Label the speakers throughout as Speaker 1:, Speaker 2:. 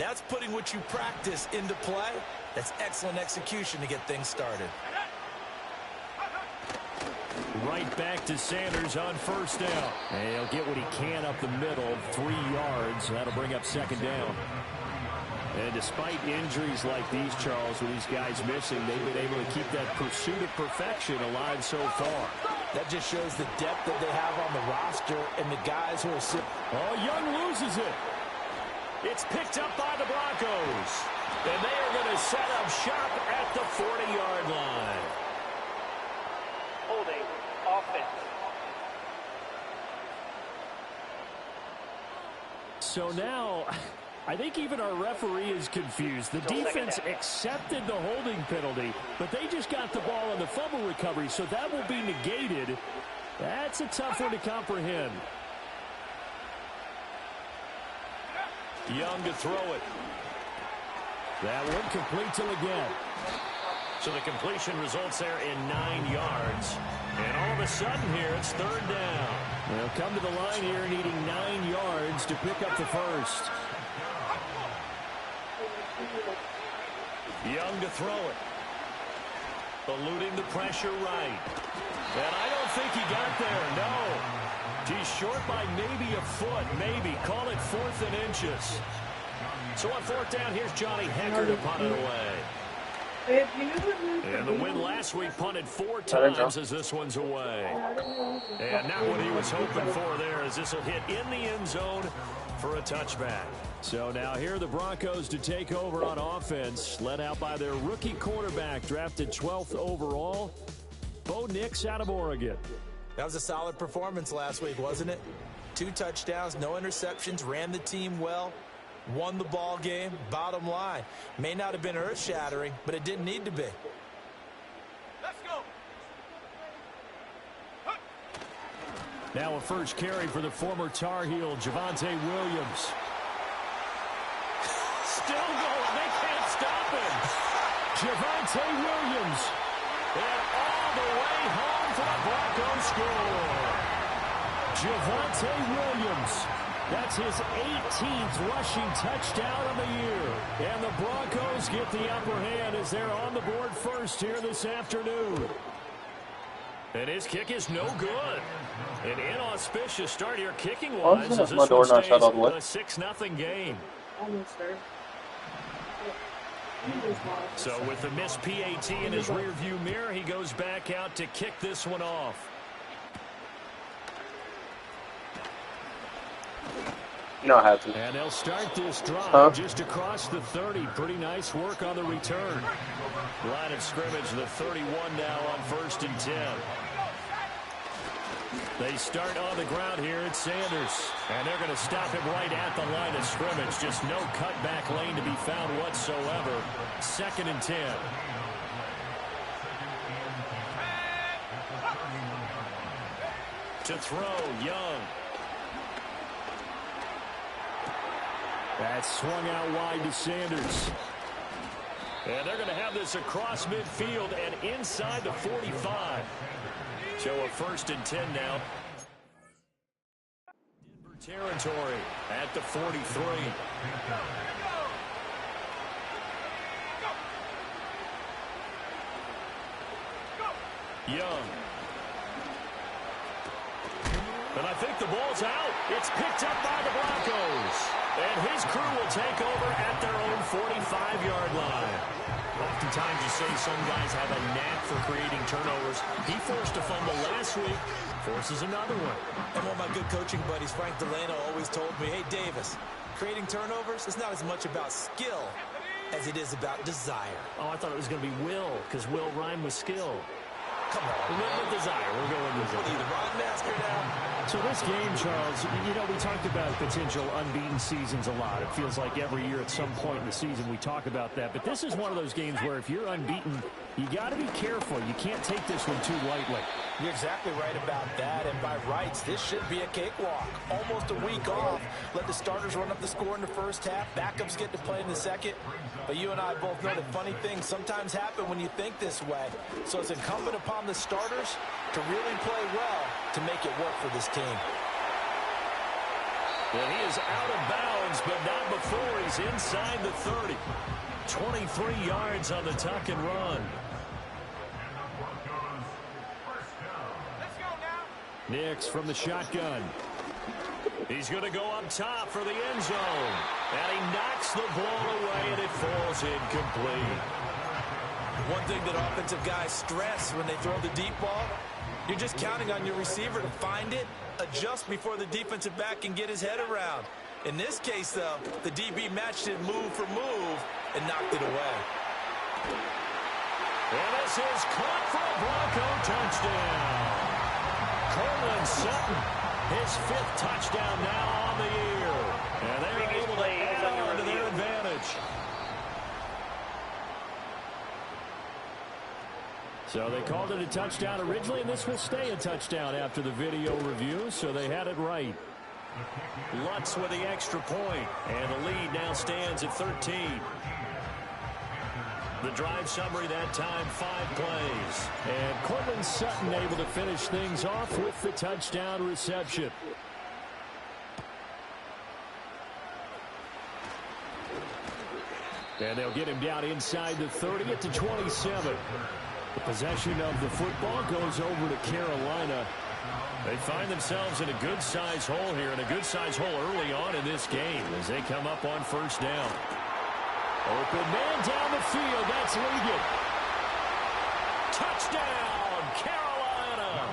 Speaker 1: That's putting what you practice into play. That's excellent execution to get things started.
Speaker 2: Right back to Sanders on first down. And he'll get what he can up the middle, 3 yards. That'll bring up second down. And despite injuries like these, Charles, with these guys missing, they've been able to keep that pursuit of perfection alive so far.
Speaker 1: That just shows the depth that they have on the roster and the guys who are sitting.
Speaker 2: Oh, Young loses it. It's picked up by the Broncos. And they are going to set up shop at the 40-yard line.
Speaker 3: Holding offense.
Speaker 2: So now, I think even our referee is confused. The defense accepted the holding penalty, but they just got the ball on the fumble recovery, so that will be negated. That's a tough one to comprehend. Young to throw it. That one complete to again. So the completion results there in 9 yards. And all of a sudden here, it's third down. They'll come to the line here needing 9 yards to pick up the first. Young to throw it. Eluding the pressure right. And I don't think he got there, no. He's short by maybe a foot, maybe. Call it 4th and inches. So on 4th down, here's Johnny Hekker to punt it away. And the win last week punted 4 times as this one's away. And not what he was hoping for there, as this will hit in the end zone for a touchback. So now here are the Broncos to take over on offense, led out by their rookie quarterback, drafted 12th overall, Bo Nix out of Oregon.
Speaker 1: That was a solid performance last week, wasn't it? 2 touchdowns, no interceptions, ran the team well. Won the ball game. Bottom line, may not have been earth-shattering, but it didn't need to be.
Speaker 3: Let's go.
Speaker 2: Now a first carry for the former Tar Heel, Javonte Williams. Still going. They can't stop him. Javonte Williams. And all the way home for the Broncos score. Javonte Williams. That's his 18th rushing touchdown of the year. And the Broncos get the upper hand as they're on the board first here this afternoon. And his kick is no good. An inauspicious start here kicking-wise as this one stays a 6-0 game. So with the missed PAT in his rearview mirror, he goes back out to kick this one off.
Speaker 4: No, I have to.
Speaker 2: And they'll start this drive just across the 30. Pretty nice work on the return. Line of scrimmage, the 31 now on 1st and 10. They start on the ground here at Sanders. And they're going to stop him right at the line of scrimmage. Just no cutback lane to be found whatsoever. 2nd and 10. To throw, Young. That's swung out wide to Sanders. And they're going to have this across midfield and inside the 45. So a 1st and 10 now. Denver territory at the 43. Young. And I think the ball's out. It's picked up by the Broncos. And his crew will take over at their own 45-yard line. Oftentimes you say some guys have a knack for creating turnovers. He forced a fumble last week, forces another one.
Speaker 1: And one of my good coaching buddies, Frank Delano, always told me, hey, Davis, creating turnovers is not as much about skill as it is about desire.
Speaker 2: Oh, I thought it was going to be will, because will rhyme with skill.
Speaker 1: Come on,
Speaker 2: with desire. We're going with
Speaker 1: desire. The rod master now.
Speaker 2: So this game, Charles, you know, we talked about potential unbeaten seasons a lot. It feels like every year at some point in the season we talk about that. But this is one of those games where if you're unbeaten, you got to be careful. You can't take this one too lightly.
Speaker 1: You're exactly right about that. And by rights, this should be a cakewalk. Almost a week off. Let the starters run up the score in the first half. Backups get to play in the second. But you and I both know that funny things sometimes happen when you think this way. So it's incumbent upon the starters to really play well to make it work for this team.
Speaker 2: And he is out of bounds, but not before he's inside the 30. 23 yards on the tuck and run.
Speaker 3: Let's go now.
Speaker 2: Nix from the shotgun. He's going to go up top for the end zone. And he knocks the ball away, and it falls incomplete.
Speaker 1: One thing that offensive guys stress when they throw the deep ball, you're just counting on your receiver to find it, adjust before the defensive back can get his head around. In this case, though, the DB matched it move for move and knocked it away.
Speaker 2: And this is caught for a Bronco touchdown. Courtland Sutton, his 5th touchdown now on the year. And they're able to add on to their advantage. So they called it a touchdown originally, and this will stay a touchdown after the video review, so they had it right. Lutz with the extra point, and the lead now stands at 13. The drive summary that time, 5 plays. And Courtland Sutton able to finish things off with the touchdown reception. And they'll get him down inside the 30 at the 27. The possession of the football goes over to Carolina. They find themselves in a good-sized hole here, and a good-sized hole early on in this game as they come up on first down. Open man down the field. That's Ligon. Touchdown, Carolina.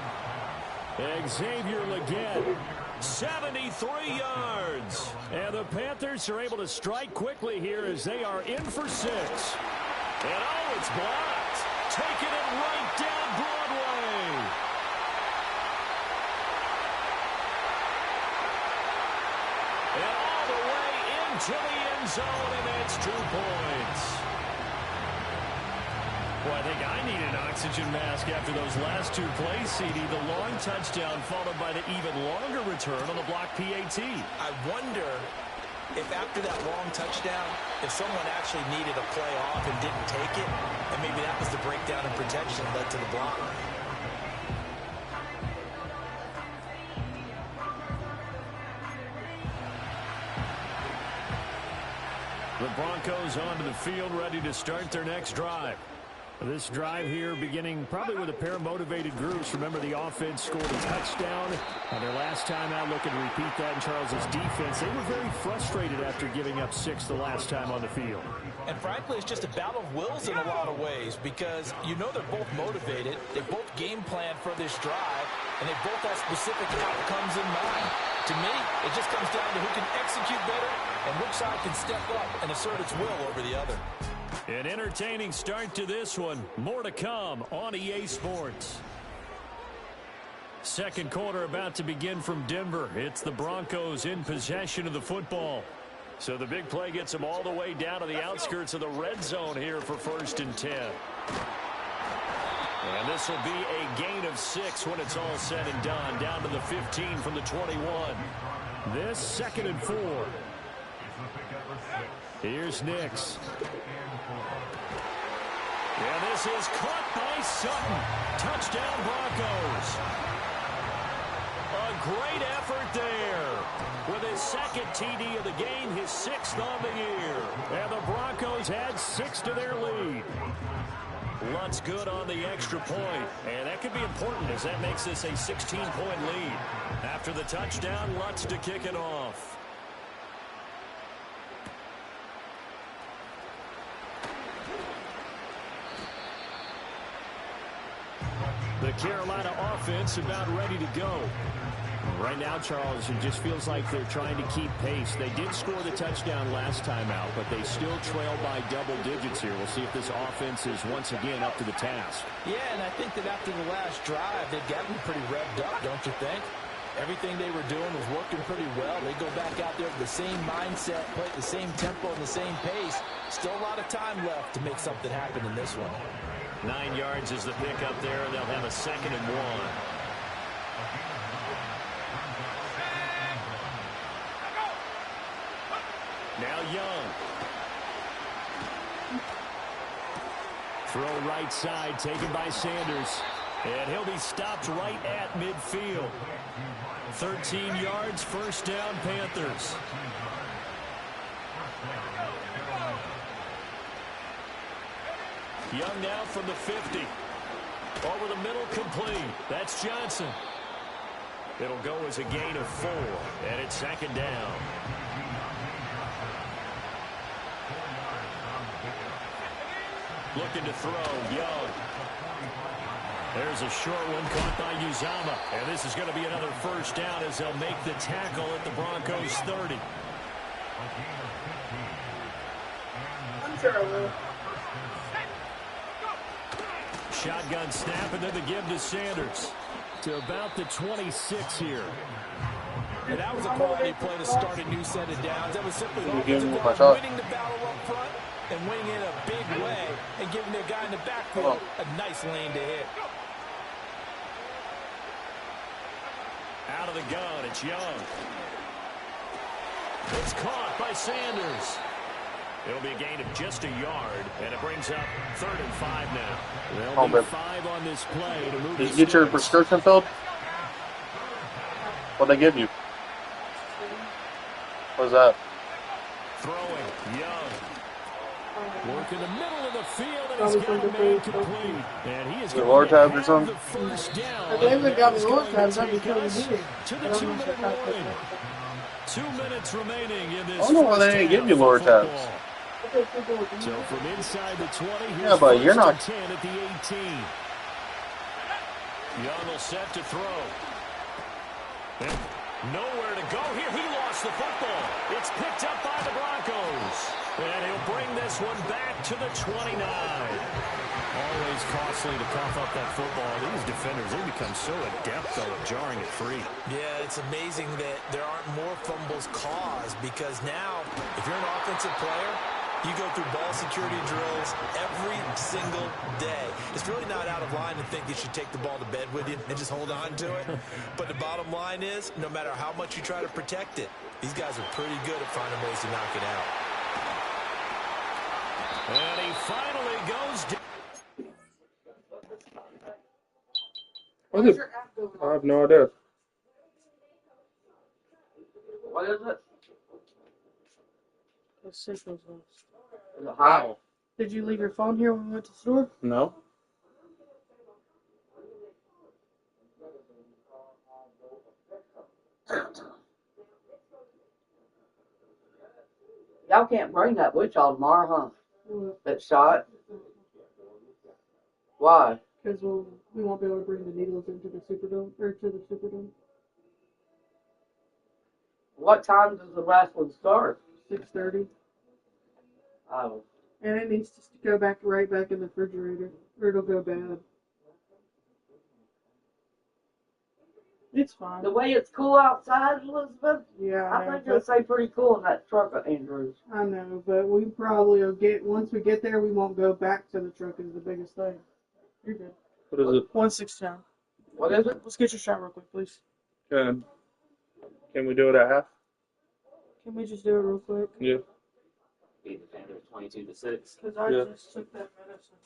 Speaker 2: Xavier Legette, 73 yards. And the Panthers are able to strike quickly here as they are in for 6. And oh, it's blocked. Taking it right down Broadway. And all the way into the end zone, and it's 2 points. Well, I think I need an oxygen mask after those last 2 plays, CD. The long touchdown followed by the even longer return on the block PAT.
Speaker 1: I wonder if after that long touchdown, if someone actually needed a play off and didn't take it, and maybe that was the breakdown in protection that led to the block.
Speaker 2: The Broncos onto the field, ready to start their next drive. This drive here beginning probably with a pair of motivated groups. Remember, the offense scored a touchdown. And their last time out, looking to repeat that in Charles's defense. They were very frustrated after giving up 6 the last time on the field.
Speaker 1: And frankly, it's just a battle of wills in a lot of ways because you know they're both motivated. They both game plan for this drive, and they both have specific outcomes in mind. To me, it just comes down to who can execute better and which side can step up and assert its will over the other.
Speaker 2: An entertaining start to this one. More to come on EA Sports. Second quarter about to begin from Denver. It's the Broncos in possession of the football. So the big play gets them all the way down to the outskirts of the red zone here for 1st and 10. And this will be a gain of 6 when it's all said and done. Down to the 15 from the 21. This 2nd and 4. Here's Nix. And this is caught by Sutton. Touchdown Broncos. A great effort there. With his 2nd TD of the game, his 6th on the year. And the Broncos add 6 to their lead. Lutz good on the extra point. And that could be important as that makes this a 16-point lead. After the touchdown, Lutz to kick it off. The Carolina offense about ready to go. Right now, Charles, it just feels like they're trying to keep pace. They did score the touchdown last time out, but they still trail by double digits here. We'll see if this offense is once again up to the task.
Speaker 1: Yeah, and I think that after the last drive, they've gotten pretty revved up, don't you think? Everything they were doing was working pretty well. They go back out there with the same mindset, play at the same tempo and the same pace. Still a lot of time left to make something happen in this one.
Speaker 2: 9 yards is the pick up there, and they'll have a 2nd and 1. Now Young. Throw right side taken by Sanders. And he'll be stopped right at midfield. 13 yards, first down, Panthers. Young now from the 50. Over the middle, complete. That's Johnson. It'll go as a gain of 4, and it's second down. Looking to throw, Young. There's a short one caught by Uzama. And this is going to be another first down as they'll make the tackle at the Broncos 30.
Speaker 5: I'm sure I will.
Speaker 2: Shotgun snap, and then the give to Sanders. To about the 26 here.
Speaker 1: And that was a quality play to start a new set of downs. That was simply winning the battle up front and winning in a big way and giving their guy in the backfield a nice lane to hit.
Speaker 2: Out of the gun, it's Young. It's caught by Sanders. It'll be a gain of just a yard, and it brings up 3rd and 5 now. They'll need 5 on this play to move.
Speaker 4: Did you get your prescription filled? What'd they give you? What's that?
Speaker 2: Throwing, Young. Work in the middle of the field, and he's got a man complete. And he is going to have the first down.
Speaker 5: If they would have got me overtime, I'd be killing me.
Speaker 2: To the 2-minute warning. 2 minutes remaining in this.
Speaker 4: I don't know why they didn't give you lower tabs.
Speaker 2: So from inside the 20, here's
Speaker 4: yeah, but you're not
Speaker 2: 10 at the 18. Young will set to throw. And nowhere to go here. He lost the football. It's picked up by the Broncos. And he'll bring this one back to the 29. Always costly to cough up that football. These defenders, they become so adept, though, at jarring it free.
Speaker 1: Yeah, it's amazing that there aren't more fumbles caused because now, if you're an offensive player, you go through ball security drills every single day. It's really not out of line to think you should take the ball to bed with you and just hold on to it. But the bottom line is, no matter how much you try to protect it, these guys are pretty good at finding ways to knock it out.
Speaker 2: And he finally goes down.
Speaker 4: What is it? I have no idea.
Speaker 6: What is it?
Speaker 5: The signal's lost.
Speaker 6: Is it hot?
Speaker 5: Did you leave your phone here when we went to the store?
Speaker 4: No.
Speaker 6: Y'all can't bring that with y'all tomorrow, huh? That shot? Why?
Speaker 5: Because we won't be able to bring the needles into the Superdome, or to the Superdome.
Speaker 6: What time does the wrestling start?
Speaker 5: 6:30.
Speaker 6: Oh.
Speaker 5: And it needs to go back right back in the refrigerator, or it'll go bad. It's fine.
Speaker 6: The way it's cool outside, Elizabeth,
Speaker 5: Yeah,
Speaker 6: I think it'll stay pretty cool in that truck of Andrews.
Speaker 5: I know, but we probably will once we get there, we won't go back to the truck is the biggest thing. You're good.
Speaker 4: What is it?
Speaker 5: 169.
Speaker 6: What is it?
Speaker 5: Let's get your shot real quick, please.
Speaker 4: Can we do it at half?
Speaker 5: Can we just do it real quick?
Speaker 4: Yeah.
Speaker 7: Beat the Panthers 22-6.
Speaker 5: Because I just took that medicine.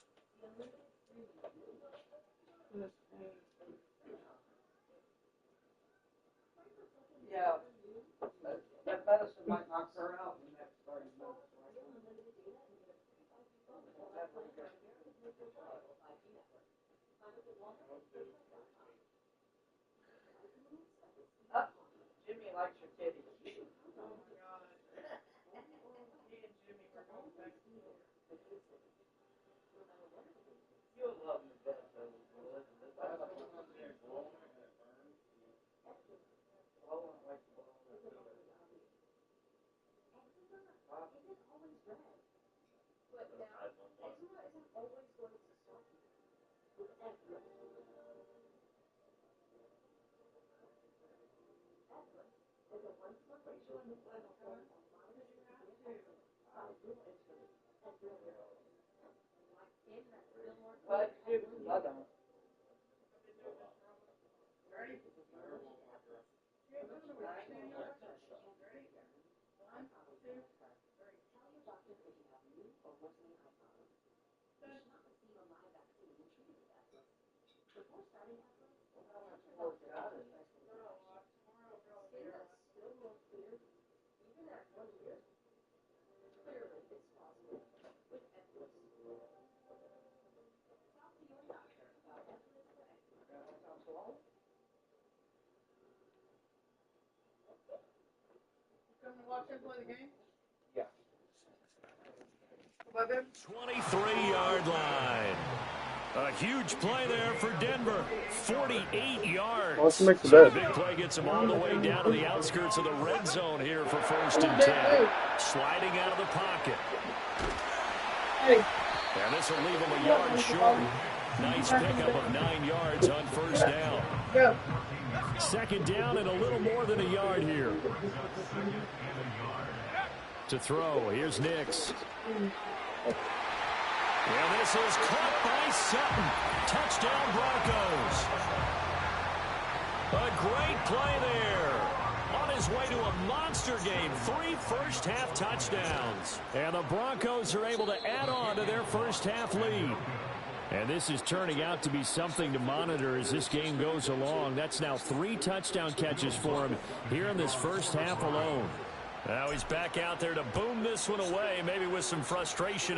Speaker 6: Yeah. That medicine might knock her out in the next 30 minutes. Jimmy likes your kitty. Oh my God. Me and Jimmy were going back to the You'll love me better, But I don't.
Speaker 5: Come and watch him play the game?
Speaker 7: Yeah.
Speaker 2: 23-yard line. A huge play there for Denver. 48 yards.
Speaker 4: Austin makes the
Speaker 2: So the
Speaker 4: bet.
Speaker 2: big play gets him all the way down to the outskirts of the red zone here for 1st and 10. Sliding out of the pocket.
Speaker 5: Hey,
Speaker 2: And this will leave him a yard short. Nice pickup of 9 yards on 1st down.
Speaker 5: go.
Speaker 2: 2nd down and a little more than a yard here. To throw, here's Nix. And this is caught by Sutton. Touchdown Broncos. A great play there. On his way to a monster game. 3 first-half touchdowns. And the Broncos are able to add on to their first-half lead. And this is turning out to be something to monitor as this game goes along. That's now 3 touchdown catches for him here in this first half alone. Now he's back out there to boom this one away, maybe with some frustration.